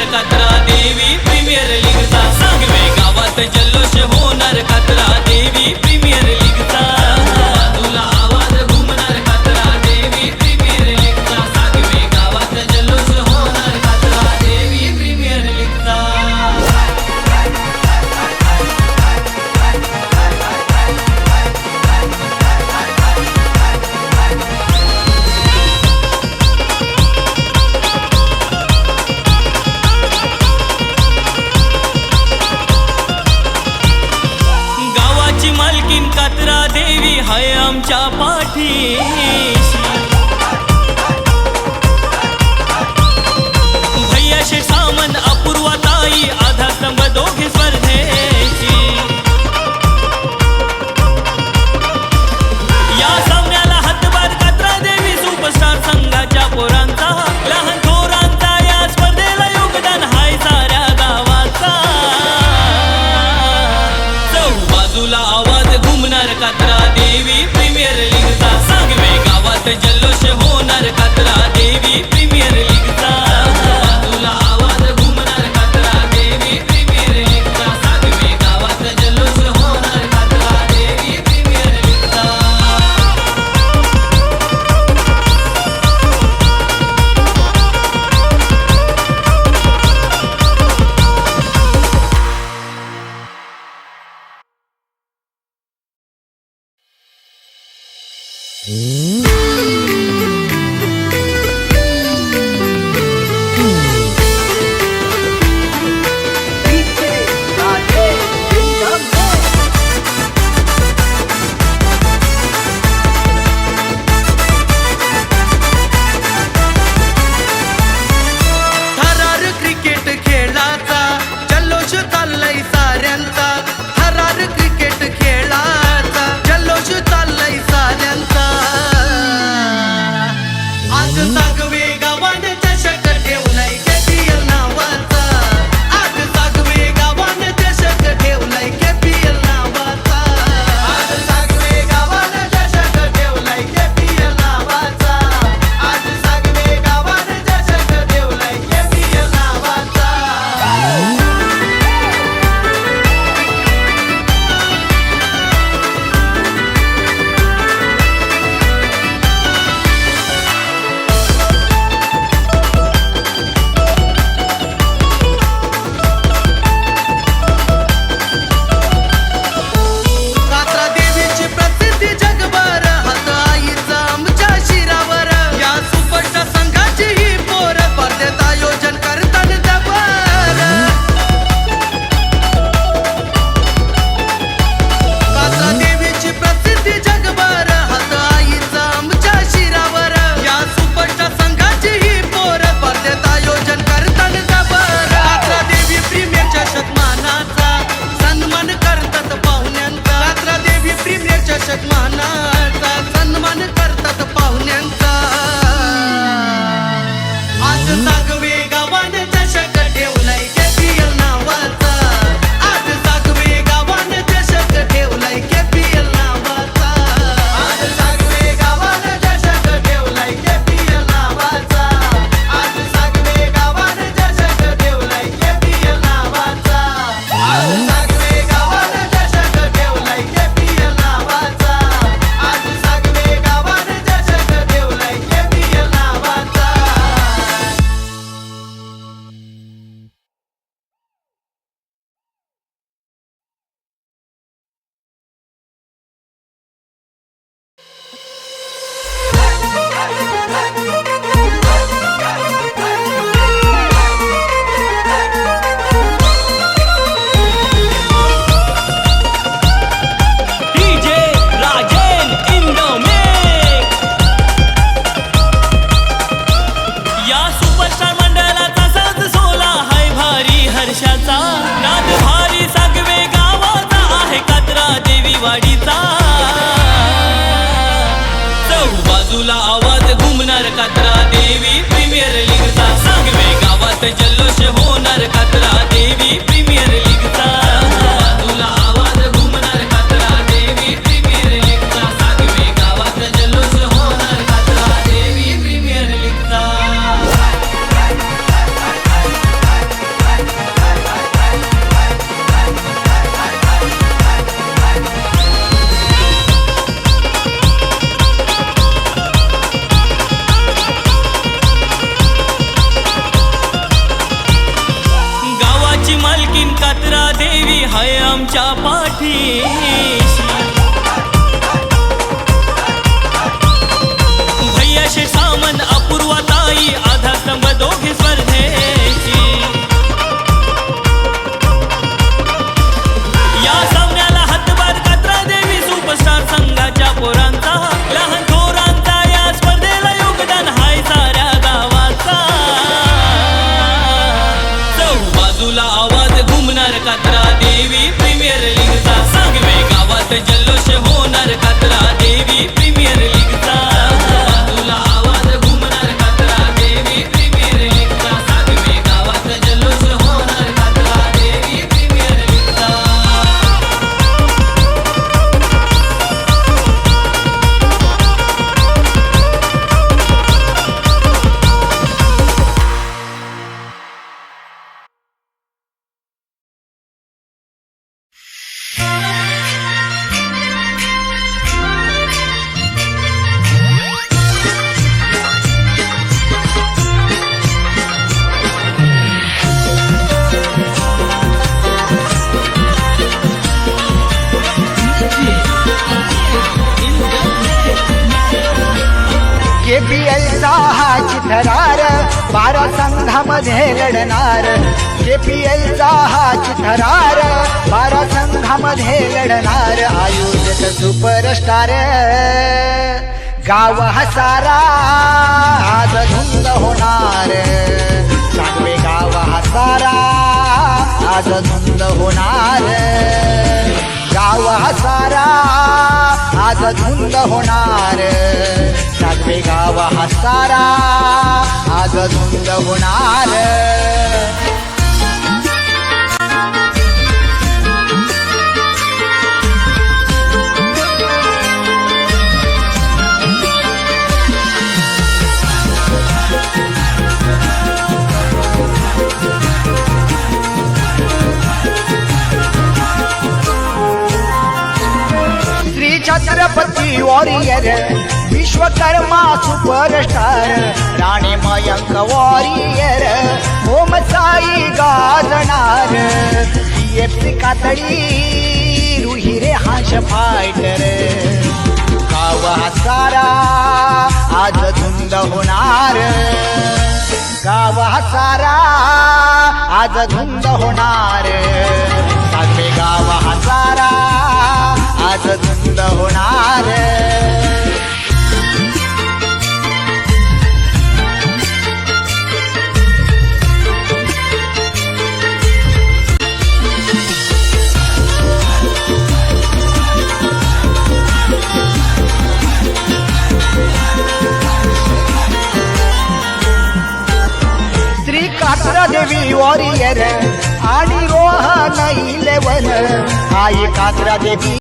घुमणार कात्रा देवी प्रीमियर लीगचा सांगवे गावात जल्लोष होणार कात्रा देवी प्रीमियर लीगचा तुला आवाज घुमणार कात्रा देवी प्रीमियर लीगचा सांगवे गावात जल्लोष होणार कात्रा देवी प्रीमियर लीगचा मालकीन कात्रा देवी हाय आमच्या पाठीशी भैया शेठ सामंत अपूर्वा ताई आधा स्तंभ दोघे स्पर्धेची या सामन्याला हातभार कात्रा देवी सुपरस्टार संघाच्या पोरांचा लहान थोरांचा या स्पर्धेला योगदान हाय साऱ्या गावाचा बाजूला आवाज घुमणार कात्रा देवी प्रीमियर लीगचा सांगवे गावात जल्लोष होणार कात्रा देवी प्रीमियर लीगचा बाजूला आवाज घुमणार कात्रा देवी प्रीमियर लीगचा सांगवे गावात जल्लोष होणार कात्रा देवी प्रीमियर लीगचा बाजूला आवाज घुमणार कात्रा देवी प्रीमियर लीगचा सांगवे गावात जल्लोष होणार कात्रा देवी प्रीमियर लीगचा बाजूला आवाज घुमणार कात्रा देवी प्रीमियर लीगचा सांगवे गावात जल्लोष होणार कात्रा देवी प्रीमियर लीगचा JPL चा हा चिथरार 12 संघामध्ये लढणार JPL चा हा चिथरार 12 संघामध्ये लढणार आयोजक सुपरस्टार गाव हा सारा आज धुंद होणार सांगवे गाव हा सारा आज धुंद होणार गाव हा सारा आज धुंद होणार सांगवे गाव हा सारा आज धुंद होणार Chhatrapati warrior Vishwakarma superstar Rane Mayank warrior Om Sai गाजणार CFC कातडी रुहिरे हाश फायटर गाव हा सारा आज धुंद होणार गाव हा सारा आज धुंद होणार सांगवे गाव हा सारा आज धुंद होणार श्री कात्रा देवी वॉरियर आणि रोहन 11 आई कात्रा देवी